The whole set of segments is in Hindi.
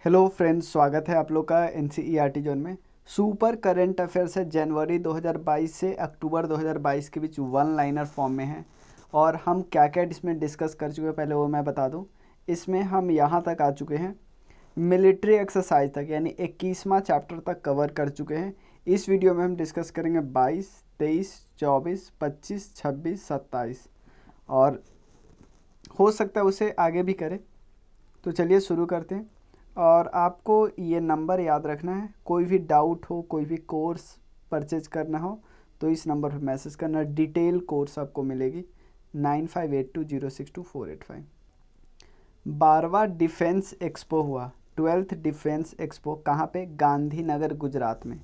हेलो फ्रेंड्स, स्वागत है आप लोग का एनसीईआरटी जोन में। सुपर करंट अफेयर्स है जनवरी 2022 से अक्टूबर 2022 के बीच वन लाइनर फॉर्म में है। और हम क्या क्या इसमें डिस्कस कर चुके हैं पहले वो मैं बता दूं। इसमें हम यहाँ तक आ चुके हैं, मिलिट्री एक्सरसाइज तक, यानी 21वां चैप्टर तक कवर कर चुके हैं। इस वीडियो में हम डिस्कस करेंगे 22, 23, 24, 25, 26, 27 और हो सकता है उसे आगे भी करें। तो चलिए शुरू करते हैं। और आपको ये नंबर याद रखना है, कोई भी डाउट हो, कोई भी कोर्स परचेज करना हो तो इस नंबर पर मैसेज करना। डिटेल कोर्स आपको मिलेगी 9582062485। 12वां डिफेंस एक्सपो हुआ, 12th डिफेंस एक्सपो कहाँ पे? गांधीनगर गुजरात में।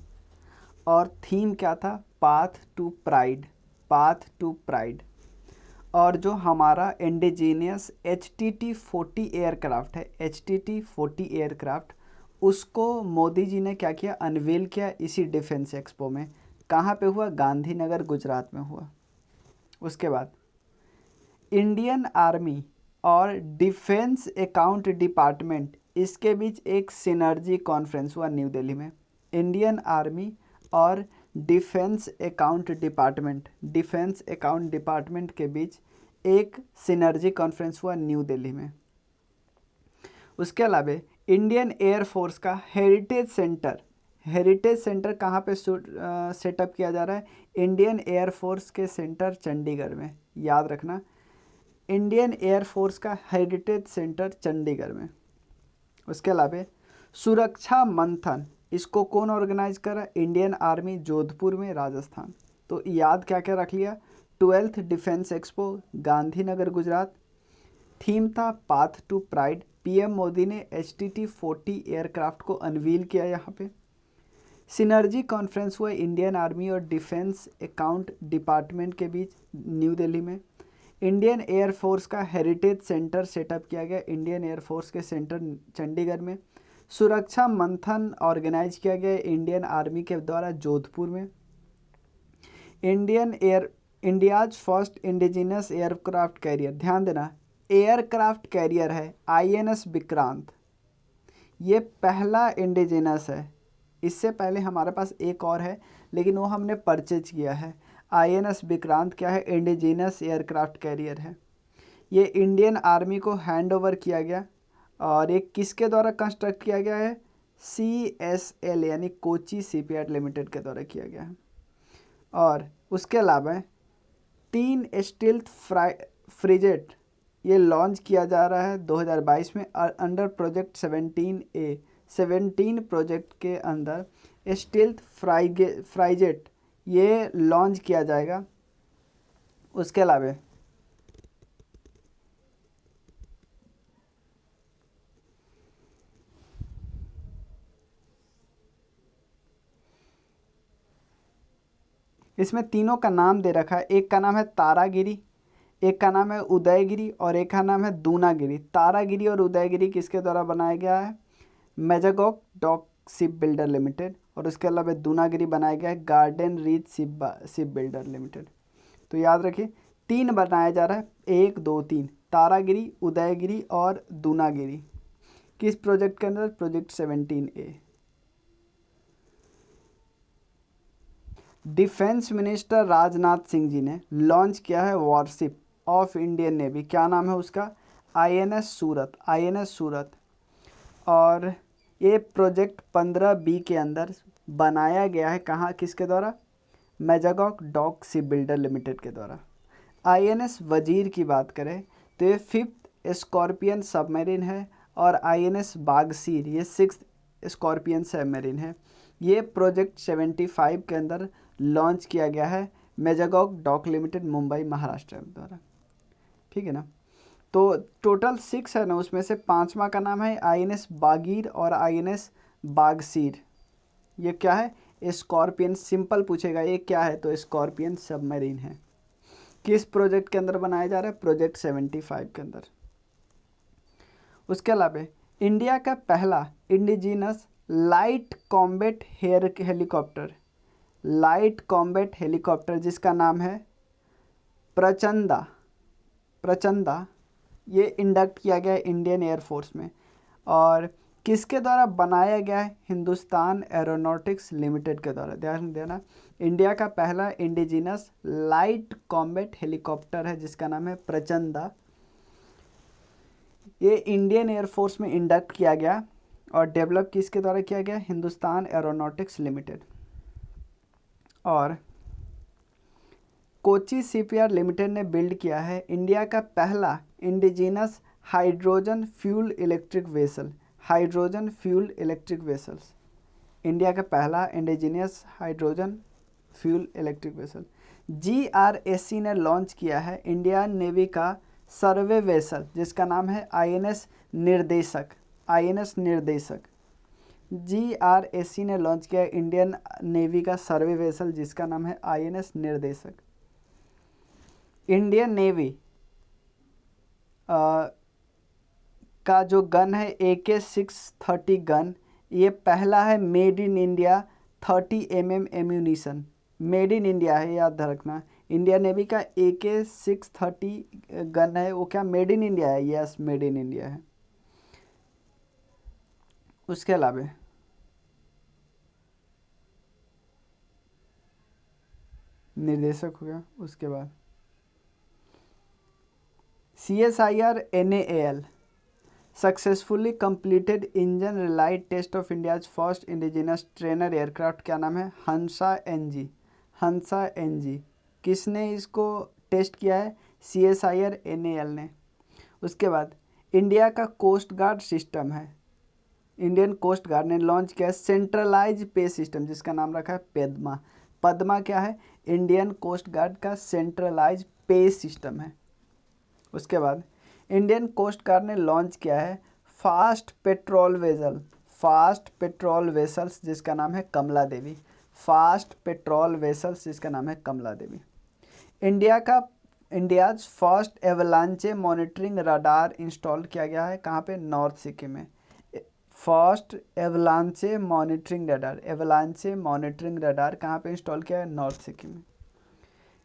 और थीम क्या था? Path to pride, path to pride. और जो हमारा इंडिजीनियस HTT-40 एयरक्राफ्ट है, HTT-40 एयरक्राफ्ट, उसको मोदी जी ने क्या किया? अनवील किया इसी डिफेंस एक्सपो में। कहाँ पे हुआ? गांधीनगर गुजरात में हुआ। उसके बाद इंडियन आर्मी और डिफेंस अकाउंट डिपार्टमेंट, इसके बीच एक सिनर्जी कॉन्फ्रेंस हुआ न्यू दिल्ली में। इंडियन आर्मी और डिफेंस अकाउंट डिपार्टमेंट के बीच एक सिनर्जी कॉन्फ्रेंस हुआ न्यू दिल्ली में। उसके अलावा इंडियन एयरफोर्स का हेरिटेज सेंटर कहाँ पे सेटअप किया जा रहा है? इंडियन एयरफोर्स के सेंटर चंडीगढ़ में। याद रखना, इंडियन एयरफोर्स का हेरिटेज सेंटर चंडीगढ़ में। उसके अलावा सुरक्षा मंथन, इसको कौन ऑर्गेनाइज कर रहा है? इंडियन आर्मी, जोधपुर में, राजस्थान। तो याद क्या क्या रख लिया? 12th defence expo, Gandhinagar Gujarat. Theme था path to pride. PM Modi ने HTT-40 एयरक्राफ्ट को अनवील किया यहाँ पे। सिनर्जी कॉन्फ्रेंस हुआ इंडियन आर्मी और डिफेंस अकाउंट डिपार्टमेंट के बीच न्यू दिल्ली में। इंडियन एयरफोर्स का हेरिटेज सेंटर सेटअप किया गया, इंडियन एयरफोर्स के सेंटर चंडीगढ़ में। सुरक्षा मंथन ऑर्गेनाइज किया गया इंडियन आर्मी के द्वारा जोधपुर में। India's first indigenous aircraft carrier, ध्यान देना, एयरक्राफ्ट कैरियर है INS विक्रांत। ये पहला इंडिजिनस है। इससे पहले हमारे पास एक और है लेकिन वो हमने परचेज किया है। INS विक्रांत क्या है? इंडिजिनस एयरक्राफ्ट कैरियर है। ये इंडियन आर्मी को हैंड ओवर किया गया और ये किसके द्वारा कंस्ट्रक्ट किया गया है? CSL यानी कोची शिपयार्ड लिमिटेड के द्वारा किया गया है। और उसके अलावा 3 स्टील्थ फ्रिगेट ये लॉन्च किया जा रहा है 2022 में अंडर प्रोजेक्ट 17A। 17 प्रोजेक्ट के अंदर स्टील्थ फ्राइजेट ये लॉन्च किया जाएगा। उसके अलावा इसमें तीनों का नाम दे रखा है। एक का नाम है तारागिरी, एक का नाम है उदयगिरी और एक का नाम है दूनागिरी। तारागिरी और उदयगिरी किसके द्वारा बनाया गया है? मेजागॉक डॉक शिप बिल्डर लिमिटेड। और उसके अलावा दूनागिरी बनाया गया है garden reach ship builder limited. तो याद रखिए 3 बनाया जा रहा है, 1, 2, 3, तारागिरी, उदयगिरी और दूनागिरी। किस प्रोजेक्ट के अंदर? Project 17A। Defence minister Rajnath Singh ji ने लॉन्च किया है वॉरशिप ऑफ इंडियन नेवी। क्या नाम है उसका? INS सूरत, INS सूरत। और ये प्रोजेक्ट 15B के अंदर बनाया गया है। कहाँ, किसके द्वारा? मेजागॉक डॉक शिप बिल्डर लिमिटेड के द्वारा। INS वजीर की बात करें तो ये 5th स्कॉर्पियन सबमरीन है और INS बागसीर ये 6th स्कॉर्पियन सबमरीन है। ये प्रोजेक्ट 75 के अंदर लॉन्च किया गया है मेजागॉक डॉक लिमिटेड, मुंबई, महाराष्ट्र द्वारा। ठीक है ना? तो टोटल 6 है ना, उसमें से 5वां का नाम है INS बागीर और INS बागसीर। ये क्या है? स्कॉर्पियन। सिंपल पूछेगा ये क्या है तो स्कॉर्पियन सबमरीन है। किस प्रोजेक्ट के अंदर बनाया जा रहा है? प्रोजेक्ट 75 के अंदर। उसके अलावा इंडिया का पहला इंडिजिनस लाइट कॉम्बैट हेलीकॉप्टर जिसका नाम है प्रचंदा, ये इंडक्ट किया गया इंडियन एयरफोर्स में। और किसके द्वारा बनाया गया है? हिंदुस्तान एरोनॉटिक्स लिमिटेड के द्वारा। ध्यान देना, इंडिया का पहला इंडिजिनस लाइट कॉम्बैट हेलीकॉप्टर है जिसका नाम है प्रचंदा। ये इंडियन एयरफोर्स में इंडक्ट किया गया और डेवलप किसके द्वारा किया गया? Hindustan aeronautics limited. और कोची शिपयार्ड लिमिटेड ने बिल्ड किया है इंडिया का पहला indigenous hydrogen fuel electric vessel. Hydrogen fuel electric vessels, India का पहला indigenous hydrogen fuel electric vessel. GRSC ने लॉन्च किया है इंडियन नेवी का सर्वे वेसल जिसका नाम है INS निर्देशक। INS निर्देशक। GRSC ने लॉन्च किया इंडियन नेवी का सर्वे वेसल जिसका नाम है INS निर्देशक। इंडियन नेवी का जो गन है AK-630 गन, ये पहला है made in India 30 mm ammunition. Made in India है, याद रखना। इंडियन नेवी का AK-630 गन है, वो क्या मेड इन इंडिया है? यस, मेड इन इंडिया है। उसके अलावा निर्देशक हो गया। उसके बाद CSIR NAL successfully completed engine relight test of India's first indigenous trainer aircraft. क्या नाम है? हंसा NG। हंसा NG किसने इसको टेस्ट किया है? CSIR NAL ने। उसके बाद इंडिया का कोस्ट गार्ड सिस्टम है, इंडियन कोस्ट गार्ड ने लॉन्च किया है सेंट्रलाइज पे सिस्टम जिसका नाम रखा है पद्मा। पद्मा क्या है? इंडियन कोस्ट गार्ड का सेंट्रलाइज पे सिस्टम है। उसके बाद इंडियन कोस्ट गार्ड ने लॉन्च किया है fast patrol vessel. Fast patrol vessels जिसका नाम है Kamala Devi. Fast patrol vessels जिसका नाम है Kamala Devi. India's first avalanche monitoring radar install किया गया है कहाँ पे? नॉर्थ सिक्किम में। First avalanche monitoring radar, avalanche monitoring radar कहाँ पे इंस्टॉल किया है? नॉर्थ सिक्किम में।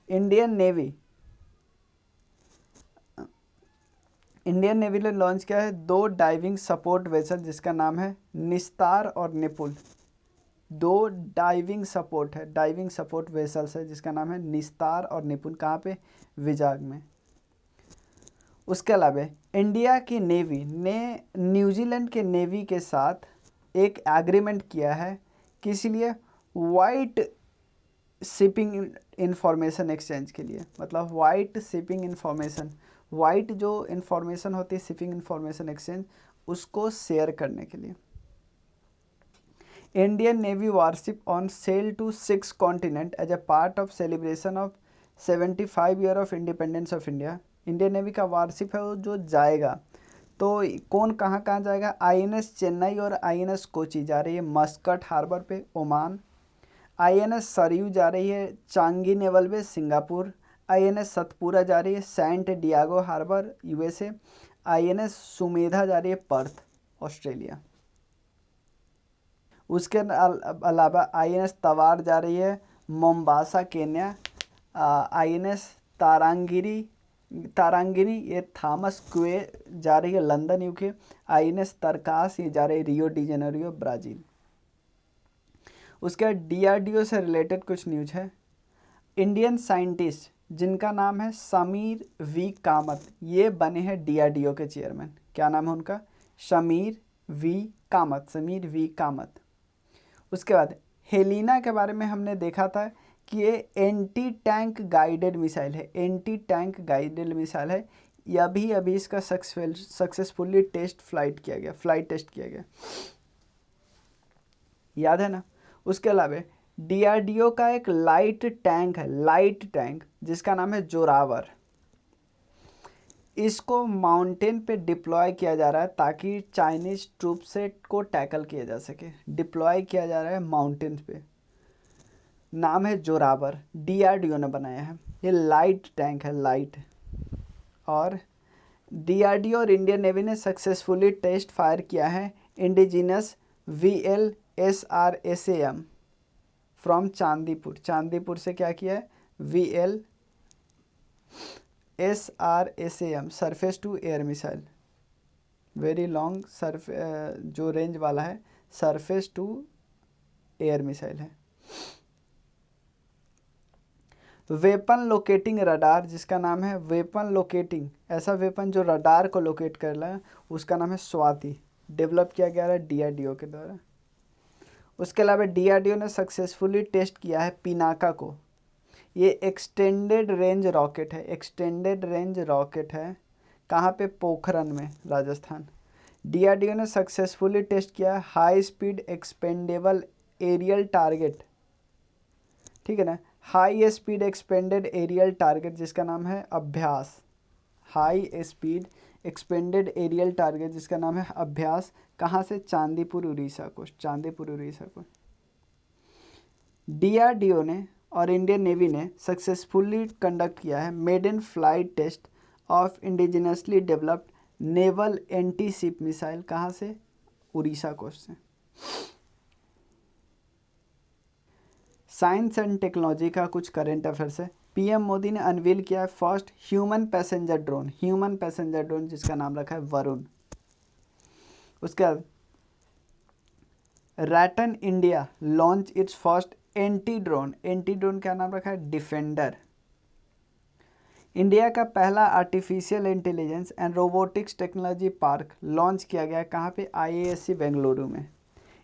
इंडियन नेवी ने लॉन्च किया है 2 डाइविंग सपोर्ट वेसल जिसका नाम है निस्तार और निपुल। 2 डाइविंग सपोर्ट वेसल्स है जिसका नाम है निस्तार और निपुल। कहाँ पे? विजाग में। उसके अलावा इंडिया की नेवी ने न्यूजीलैंड के नेवी के साथ एक एग्रीमेंट किया है किस लिए? वाइट शिपिंग इंफॉर्मेशन एक्सचेंज के लिए। मतलब वाइट शिपिंग इंफॉर्मेशन, वाइट जो इंफॉर्मेशन होती है शिपिंग इंफॉर्मेशन एक्सचेंज, उसको शेयर करने के लिए। Indian navy warship on sail to 6 continent as a part of celebration of 75 year of independence of India. Indian navy का वारशिप है वो जो जाएगा, तो कौन कहाँ कहाँ जाएगा? INS चेन्नई और INS कोची जा रही है मस्कट हार्बर पे, ओमान। INS सरयू जा रही है Changi naval base, Singapore. INS Satpura जा रही है San Diego harbour, USA। INS Sumedha जा रही है पर्थ, ऑस्ट्रेलिया। उसके अलावा INS तवार जा रही है मोम्बासा, केन्या। INS तारांगिनी ये थॉमस क्वे जा रही है लंदन, UK। INS तरकास ये जा रही है रियो डी जेनेरियो, ब्राज़ील। उसके बाद DRDO से रिलेटेड कुछ न्यूज है। इंडियन साइंटिस्ट जिनका नाम है समीर V कामत, ये बने हैं DRDO के चेयरमैन। क्या नाम है उनका? समीर V कामत। उसके बाद हेलिना के बारे में हमने देखा था कि ये एंटी टैंक गाइडेड मिसाइल है। एंटी टैंक गाइडेड मिसाइल है। अभी इसका सक्सेसफुली फ्लाइट टेस्ट किया गया, याद है ना। उसके अलावा DRDO का एक लाइट टैंक जिसका नाम है जोरावर। इसको माउंटेन पे डिप्लॉय किया जा रहा है ताकि चाइनीज ट्रूप से को टैकल किया जा सके। डिप्लॉय किया जा रहा है माउंटेन पे, नाम है जोरावर, DRDO ने बनाया है। ये लाइट टैंक है, लाइट। और DRDO और इंडियन नेवी ने सक्सेसफुली टेस्ट फायर किया है इंडिजिनस VLSRSAM फ्रॉम चांदीपुर से क्या किया है? VLSRSAM surface to air missile. Very long जो रेंज वाला है सरफेस टू एयर मिसाइल है। वेपन लोकेटिंग रडार, जिसका नाम है वेपन लोकेटिंग, ऐसा वेपन जो रडार को लोकेट कर रहा है, उसका नाम है स्वाति, डेवलप किया गया है डीआरडीओ के द्वारा। उसके अलावा डीआरडीओ ने सक्सेसफुली टेस्ट किया है पिनाका को। ये एक्सटेंडेड रेंज रॉकेट है, एक्सटेंडेड रेंज रॉकेट है। कहाँ पे? पोखरन में, राजस्थान। डीआरडीओ ने सक्सेसफुली टेस्ट किया है high speed expendable aerial target, ठीक है ना, high speed expended aerial target, जिसका नाम है Abhyas. High speed expended aerial target, जिसका नाम है अभ्यास। कहाँ से? चांदीपुर उड़ीसा को, चांदीपुर उड़ीसा को। डीआरडीओ ने और इंडियन नेवी ने सक्सेसफुली कंडक्ट किया है maiden flight test of indigenously developed naval anti ship missile. कहाँ से? उड़ीसा कोस्ट से। साइंस एंड टेक्नोलॉजी का कुछ करेंट अफेयर्स है। पीएम मोदी ने अनवील किया है first human passenger drone, human passenger drone, जिसका नाम रखा है वरुण। उसके बाद Rattan India launch its first anti drone, anti drone का नाम रखा है डिफेंडर। इंडिया का पहला artificial intelligence and robotics technology park launch किया गया है कहाँ पे? आईआईएससी बेंगलुरु में।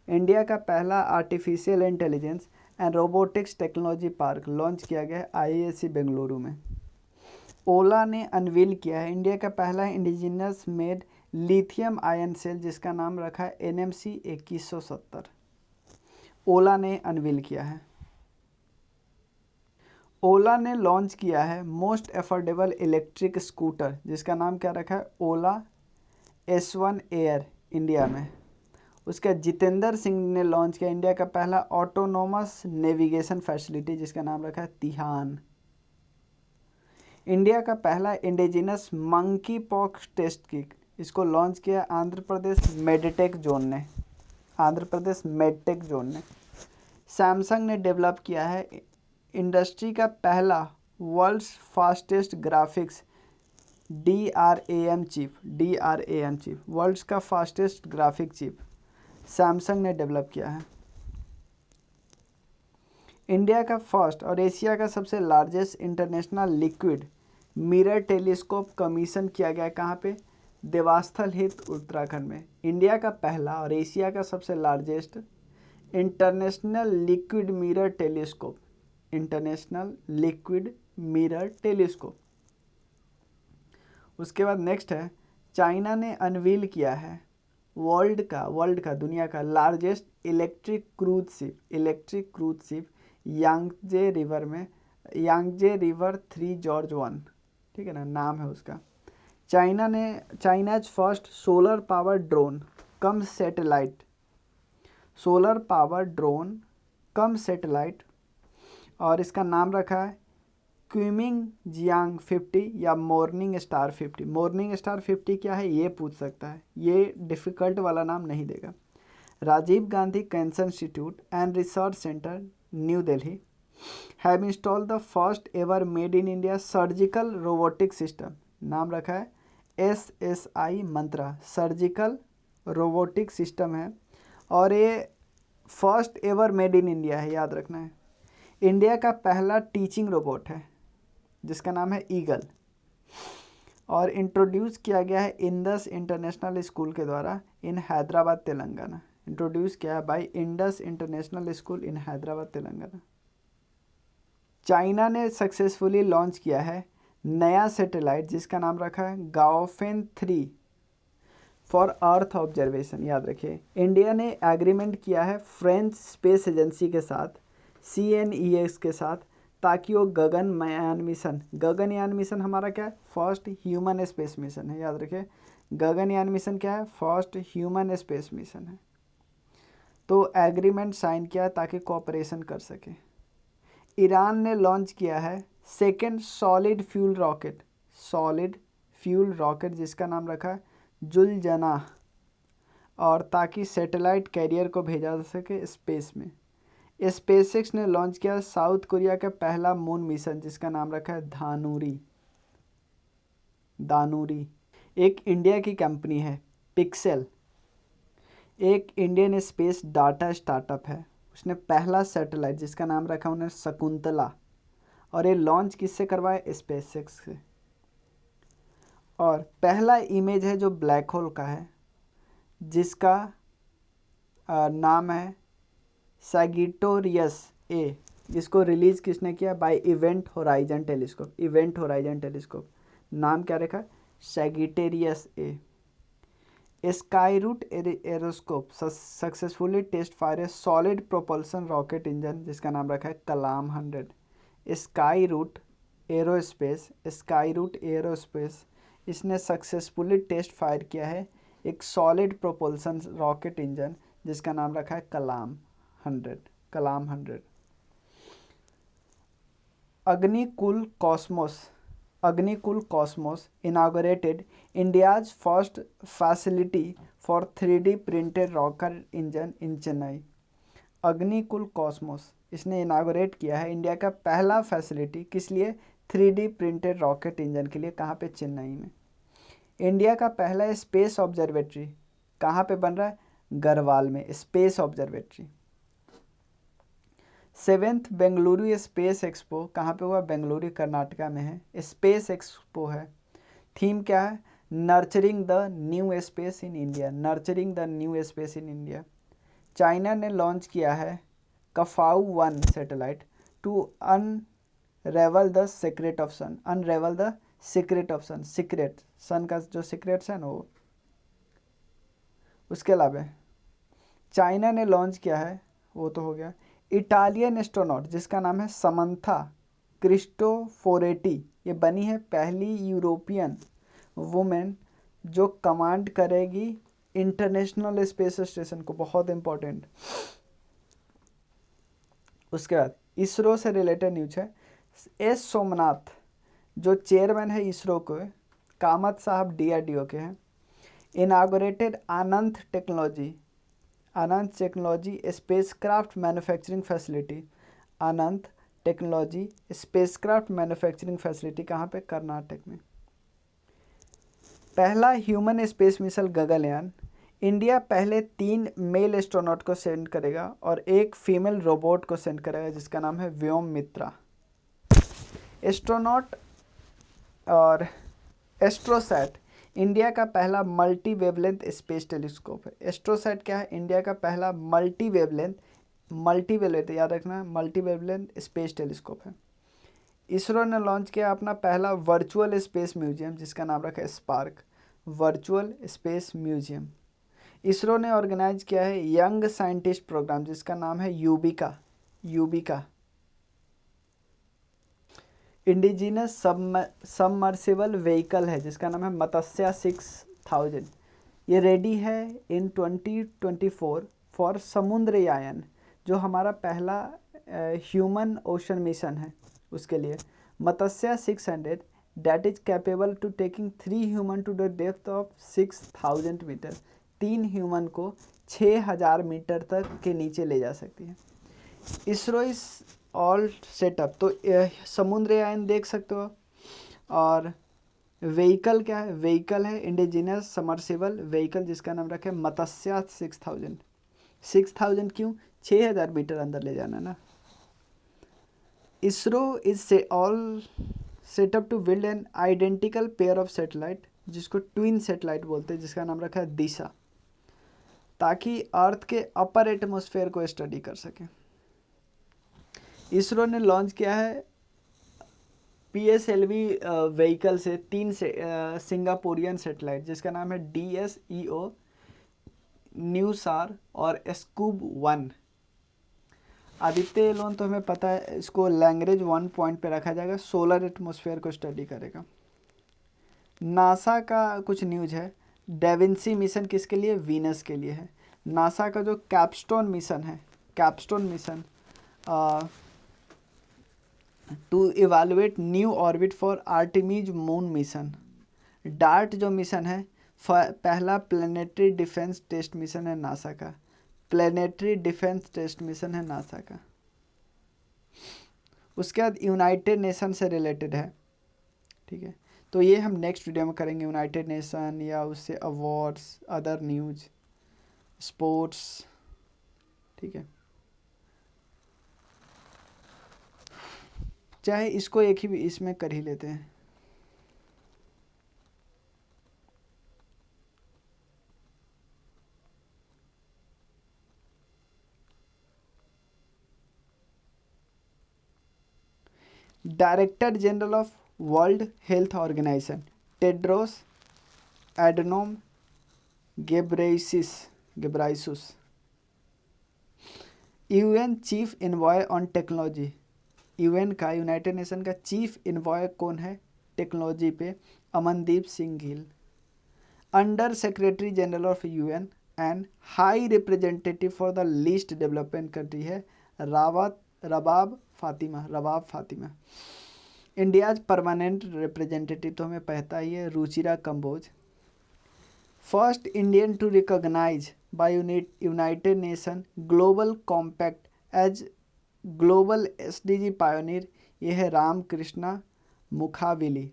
इंडिया का पहला artificial intelligence and robotics technology park launch किया गया है आईआईएससी बेंगलुरु में। ओला ने अनवील किया है इंडिया का पहला indigenous made lithium ion cell, जिसका नाम रखा है एनएमसी 2170। ओला ने अनवील किया है। ओला ने लॉन्च किया है मोस्ट अफोर्डेबल इलेक्ट्रिक स्कूटर, जिसका नाम क्या रखा है? ओला S1 एयर, इंडिया में। उसका जितेंद्र सिंह ने लॉन्च किया इंडिया का पहला ऑटोनोमस नेविगेशन फैसिलिटी, जिसका नाम रखा है तिहान। इंडिया का पहला indigenous monkeypox test kit, इसको लॉन्च किया आंध्र प्रदेश मेडटेक जोन ने, आंध्र प्रदेश मेडटेक जोन ने। सैमसंग ने डेवलप किया है इंडस्ट्री का पहला world's fastest graphics DRAM chip, DRAM chip, world's का फास्टेस्ट ग्राफिक चिप सैमसंग ने डेवलप किया है। इंडिया का फर्स्ट और एशिया का सबसे largest international liquid mirror telescope commission किया गया कहाँ पे? देवास्थल हित, उत्तराखंड में। इंडिया का पहला और एशिया का सबसे largest international liquid mirror telescope, international liquid mirror telescope. उसके बाद नेक्स्ट है, चाइना ने अनवील किया है वर्ल्ड का दुनिया का largest electric cruise ship Yangtze river में, यांगजे रिवर 3 जॉर्ज 1, ठीक है ना, नाम है उसका। China's first solar power drone cum satellite, और इसका नाम रखा है क्विमिंग जियांग 50 या मॉर्निंग स्टार 50। मॉर्निंग स्टार 50 क्या है ये पूछ सकता है, ये डिफ़िकल्ट वाला नाम नहीं देगा। Rajiv Gandhi cancer institute and research centre new Delhi have installed the first ever made in India surgical robotic system, नाम रखा है SSI Mantra, surgical robotic system है, और ये first ever made in India है, याद रखना है। इंडिया का पहला टीचिंग रोबोट है जिसका नाम है ईगल, और इंट्रोड्यूस किया गया है इंडस इंटरनेशनल स्कूल के द्वारा इन हैदराबाद तेलंगाना, इंट्रोड्यूस किया है by Indus international school in Hyderabad Telangana. China ने सक्सेसफुली लॉन्च किया है नया सैटेलाइट जिसका नाम रखा है गाओफेन 3 फॉर अर्थ ऑब्जर्वेशन, याद रखिए। इंडिया ने एग्रीमेंट किया है फ्रेंच स्पेस एजेंसी के साथ CNES के साथ, ताकि वो गगनयान मिशन हमारा क्या है? फर्स्ट ह्यूमन स्पेस मिशन है, याद रखिए। गगनयान मिशन क्या है? फर्स्ट ह्यूमन स्पेस मिशन है। तो एग्रीमेंट साइन किया ताकि कोऑपरेशन कर सके। ईरान ने लॉन्च किया है सेकेंड सॉलिड फ्यूल रॉकेट जिसका नाम रखा है जुलजना, और ताकि सैटेलाइट कैरियर को भेजा जा सके स्पेस में। स्पेसएक्स ने लॉन्च किया साउथ कोरिया का पहला मून मिशन जिसका नाम रखा है दानूरी। एक इंडिया की कंपनी है पिक्सेल एक इंडियन स्पेस डाटा स्टार्टअप है। उसने पहला सैटेलाइट जिसका नाम रखा उन्होंने शकुंतला, और ये लॉन्च किससे करवाया? स्पेसएक्स से। और पहला इमेज है जो ब्लैक होल का है, जिसका नाम है सैगिटोरियस ए। इसको रिलीज किसने किया? By event horizon telescope. Event horizon telescope नाम क्या रखा? Sagittarius A. Skyroot Aerospace successfully test fire a solid propulsion rocket engine जिसका नाम रखा है कलाम 100। स्काईरूट एरोस्पेस इसने सक्सेसफुली टेस्ट फायर किया है एक सॉलिड प्रोपल्सन रॉकेट इंजन जिसका नाम रखा है Kalam 100। Agnikul Cosmos inaugurated India's first facility for 3D printed rocket engine in Chennai. Agnikul Cosmos इसने इनागोरेट किया है इंडिया का पहला फैसिलिटी किस लिए? 3D प्रिंटेड रॉकेट इंजन के लिए। कहाँ पे? चेन्नई में। इंडिया का पहला स्पेस ऑब्जर्वेटरी कहाँ पे बन रहा है? गढ़वाल में space observatory. 7th Bengaluru space expo कहाँ पे हुआ? बेंगलुरु कर्नाटका में है। स्पेस एक्सपो है। थीम क्या है? Nurturing the new space in India. Nurturing the new space in India. China ने लॉन्च किया है Kuafu 1 satellite to unravel the secret of sun. Unravel the secret of sun. Secret sun का जो सीक्रेट्स है ना वो। उसके अलावा चाइना ने लॉन्च किया है, वो तो हो गया। इटालियन एस्ट्रोनॉट जिसका नाम है समंथा क्रिस्टोफोरेटी, ये बनी है पहली यूरोपियन वुमेन जो कमांड करेगी इंटरनेशनल स्पेस स्टेशन को। बहुत इंपॉर्टेंट। उसके बाद इसरो से रिलेटेड न्यूज है। एस सोमनाथ जो चेयरमैन है इसरो को, कामत साहब DRDO के हैं। इनागोरेटेड अनंत टेक्नोलॉजी स्पेसक्राफ्ट मैन्युफैक्चरिंग फैसिलिटी। अनंत टेक्नोलॉजी स्पेसक्राफ्ट मैन्युफैक्चरिंग फैसिलिटी कहाँ पे? कर्नाटक में। पहला human space mission Gaganyaan. India पहले 3 मेल एस्ट्रोनॉट को सेंड करेगा और एक फीमेल रोबोट को सेंड करेगा जिसका नाम है व्योम मित्रा। एस्ट्रोनॉट और एस्ट्रोसैट इंडिया का पहला मल्टी वेवलेंथ स्पेस टेलीस्कोप है। एस्ट्रोसैट क्या है? इंडिया का पहला मल्टी वेवलेंथ याद रखना, मल्टी वेवलेंथ स्पेस टेलीस्कोप है। इसरो ने लॉन्च किया अपना पहला वर्चुअल स्पेस म्यूजियम जिसका नाम रखा है spark. Virtual space museum. ISRO ने ऑर्गेनाइज किया है यंग साइंटिस्ट प्रोग्राम जिसका नाम है यूबिका। इंडिजिनस सबमर्सिबल व्हीकल है जिसका नाम है मत्स्य 6000। ये रेडी है इन 2024 फॉर समुद्रयान, जो हमारा पहला ह्यूमन ओशन मिशन है उसके लिए। Matsya 600 that is capable to taking 3 human to the depth of 6000 metre. 3 human को 6000 मीटर तक के नीचे ले जा सकती है। इसरो इस ऑल सेटअप। तो समुद्रयान देख सकते हो। और व्हीकल क्या है? व्हीकल है इंडिजिनस सबमर्सिबल व्हीकल जिसका नाम रखे मत्स्य 6000। 6000 क्यों? 6000 मीटर अंदर ले जाना ना। ISRO is all setup to build an identical pair of satellite जिसको ट्विन सैटेलाइट बोलते हैं जिसका नाम रखा है दिशा, ताकि अर्थ के अपर एटमॉस्फेयर को स्टडी कर सकें। इसरो ने लॉन्च किया है PSLV व्हीकल से 3 सिंगापुरियन सैटेलाइट जिसका नाम है DSEO, न्यूसार और स्कूब 1। आदित्य एलोन तो हमें पता है, इसको लैंग्वेज 1 पॉइंट पे रखा जाएगा, सोलर एटमॉस्फेयर को स्टडी करेगा। नासा का कुछ न्यूज है। डेविंसी मिशन किसके लिए? वीनस के लिए है। नासा का जो capstone mission to evaluate new orbit for Artemis moon mission. DART जो मिशन है पहला प्लेनेटरी डिफेंस टेस्ट मिशन है नासा का। प्लेनेटरी डिफेंस टेस्ट मिशन है नासा का। उसके बाद यूनाइटेड नेशन से रिलेटेड है, ठीक है। तो ये हम नेक्स्ट वीडियो में करेंगे, यूनाइटेड नेशन या उससे अवार्ड्स, अदर न्यूज, स्पोर्ट्स, ठीक है। चाहे इसको एक ही इसमें कर ही लेते हैं। Director general of world health organisation Tedros Adhanom Ghebreyesus. UN chief envoy on technology, UN का, यूनाइटेड नेशन का चीफ इन्वॉय कौन है टेक्नोलॉजी पे? Amandeep Singh Gill. Under secretary general of UN and high representative for the least development country है Rabab Fatima. India's permanent representative तो हमें पता ही है, Ruchira Kamboj. First Indian to recognise by united nation global compact as global SDG pioneer, ये है Ramakrishna Mukkavilli.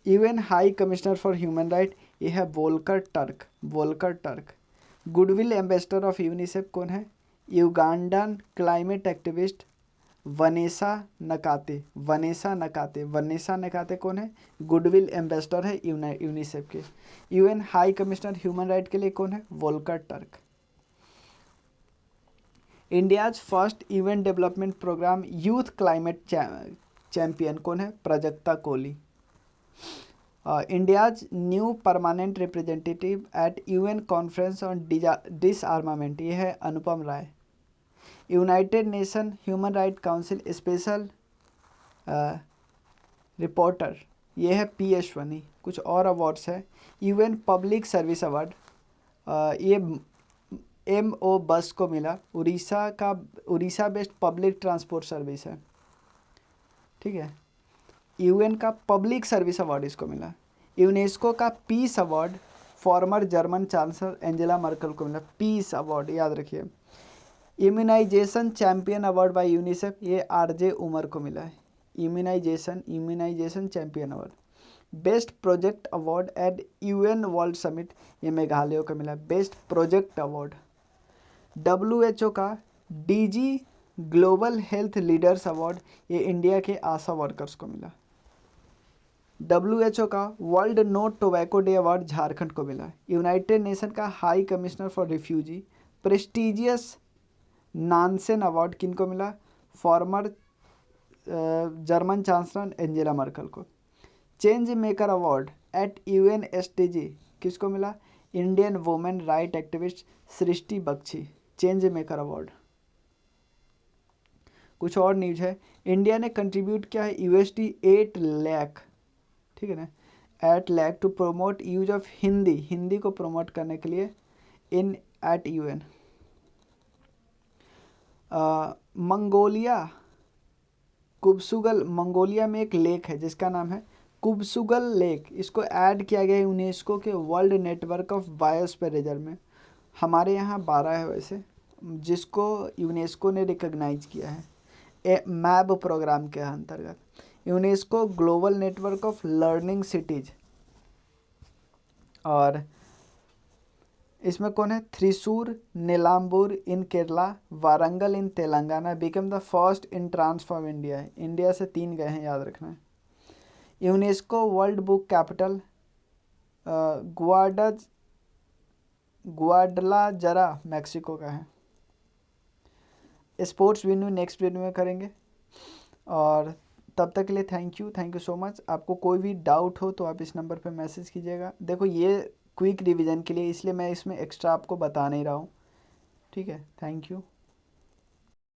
UN high commissioner for human right, ये है Volker Turk. Goodwill ambassador of UNICEF कौन है? Ugandan climate activist Vanessa Nakate कौन है? गुडविल एम्बेसडर है यूनिसेफ के। UN high commissioner human right के लिए कौन है? Volker Turk. India's first UN development programme youth climate champion कौन है? Prajakta Koli. India's new permanent representative at UN conference on disarmament, ये है Anupam Rai. United nation human right council special reporter, ये है पी अश्वनी। कुछ और अवार्ड्स है, यूएन पब्लिक सर्विस अवार्ड, ये MO बस को मिला, Orissa based public transport service है, ठीक है। यूएन का पब्लिक सर्विस अवार्ड इसको मिला। यूनेस्को का peace award former German chancellor Angela Merkel को मिला, पीस अवार्ड याद रखिए। Immunisation champion award by UNICEF, ये RJ उमर को मिला है। Immunisation champion award. Best project award at UN world summit, ये मेघालय को मिला, बेस्ट प्रोजेक्ट अवार्ड। WHO का DG global health leaders award, ये इंडिया के आशा वर्कर्स को मिला। WHO का world no tobacco day award Jharkhand को मिला। यूनाइटेड नेशन का high commissioner for refugee prestigious Nansen award किनको मिला? Former German chancellor Angela Merkel को। Change maker award at UN SDG किसको मिला? Indian women right activist Srishti Bakhshi, change maker award. कुछ और न्यूज है, इंडिया ने कंट्रीब्यूट किया है USD 8 लाख, ठीक है ना, 8 lakh to promote use of Hindi को प्रमोट करने के लिए इन एट यूएन। मंगोलिया में एक लेक है जिसका नाम है कुबसुगल लेक, इसको ऐड किया गया है यूनेस्को के world network of biosphere reserve में। हमारे यहाँ 12 है वैसे, जिसको यूनेस्को ने रिकॉग्नाइज किया है मैब प्रोग्राम के अंतर्गत। UNESCO global network of learning cities, और इसमें कौन है? Thrissur Nilambur in Kerala, Warangal in Telangana become the first in transform India, India से 3 गए हैं, याद रखना है। UNESCO world book capital Guadalajara Mexico का है। स्पोर्ट्स वेन्यू नेक्स्ट वीडियो में करेंगे, और तब तक के लिए थैंक यू सो मच। आपको कोई भी डाउट हो तो आप इस नंबर पर मैसेज कीजिएगा। देखो ये क्विक रिवीजन के लिए, इसलिए मैं इसमें एक्स्ट्रा आपको बता नहीं रहा हूँ, ठीक है। Thank you.